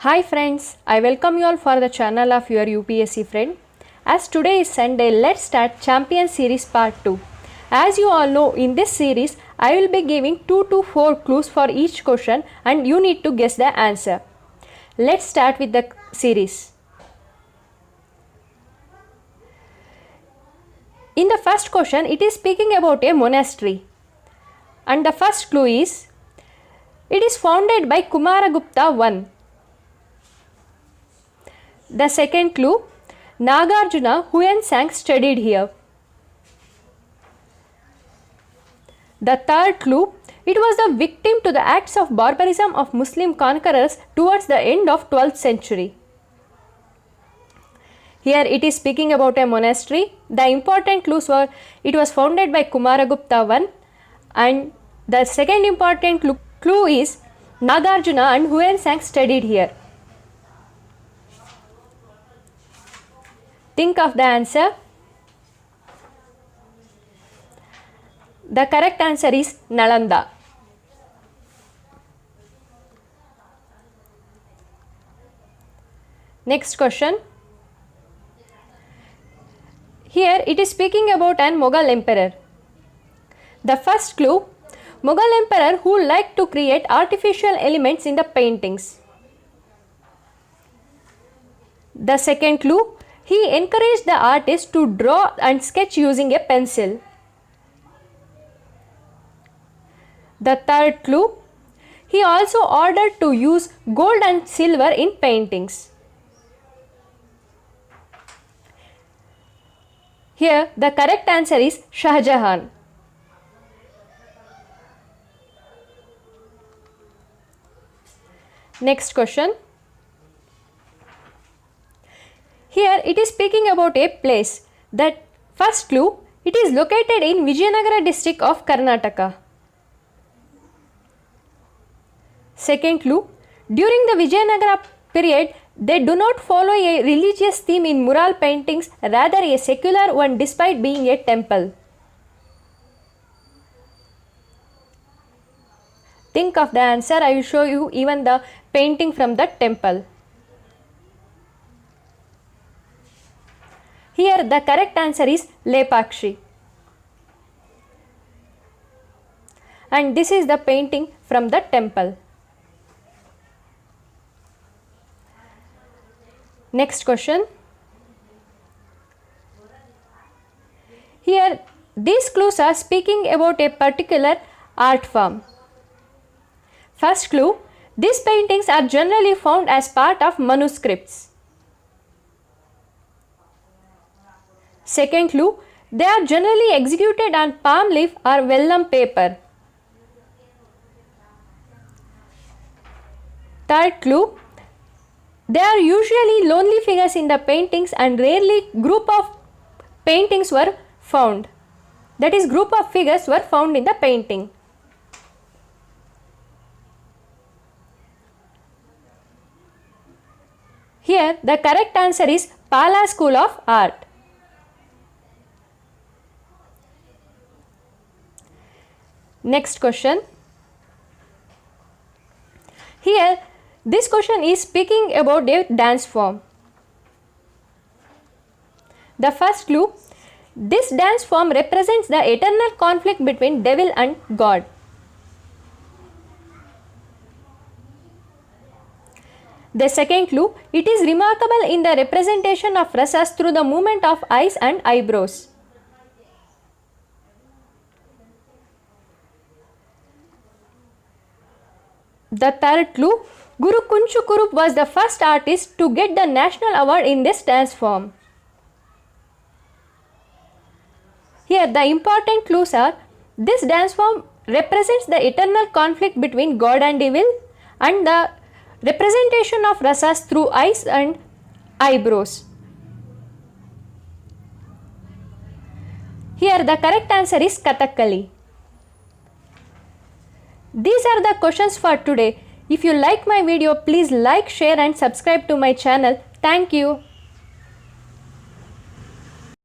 Hi friends, I welcome you all for the channel of your UPSC friend. As today is Sunday, let's start Champion Series Part 2. As you all know, in this series, I will be giving 2 to 4 clues for each question and you need to guess the answer. Let's start with the series. In the first question, it is speaking about a monastery. And the first clue is, it is founded by Kumaragupta I. The second clue, Nagarjuna Huyen-Tsang studied here. The third clue, it was the victim to the acts of barbarism of Muslim conquerors towards the end of 12th century. Here it is speaking about a monastery. The important clues were, it was founded by Kumaragupta I, and the second important clue is Nagarjuna and Huyen-Tsang studied here. Think of the answer. The correct answer is Nalanda. Next question. Here it is speaking about an Mughal emperor. The first clue, Mughal emperor who liked to create artificial elements in the paintings. The second clue, he encouraged the artist to draw and sketch using a pencil. The third clue, he also ordered to use gold and silver in paintings. Here the correct answer is Shah Jahan. Next question. Here it is speaking about a place. That first clue, it is located in Vijayanagara district of Karnataka. Second clue, during the Vijayanagara period, they do not follow a religious theme in mural paintings, rather a secular one despite being a temple. Think of the answer. I will show you even the painting from the temple. Here the correct answer is Lepakshi. And this is the painting from the temple. Next question. Here these clues are speaking about a particular art form. First clue, these paintings are generally found as part of manuscripts. Second clue, they are generally executed on palm leaf or vellum paper. Third clue, they are usually lonely figures in the paintings and rarely group of paintings were found. That is, group of figures were found in the painting. Here the correct answer is Pala School of Art. Next question. Here this question is speaking about a dance form. The first clue, this dance form represents the eternal conflict between devil and God. The second clue, it is remarkable in the representation of rasas through the movement of eyes and eyebrows. The third clue, Guru Kunchu Kurup was the first artist to get the national award in this dance form. Here the important clues are, this dance form represents the eternal conflict between God and evil and the representation of rasas through eyes and eyebrows. Here the correct answer is Kathakali. These are the questions for today. If you like my video, please like, share and subscribe to my channel. Thank you.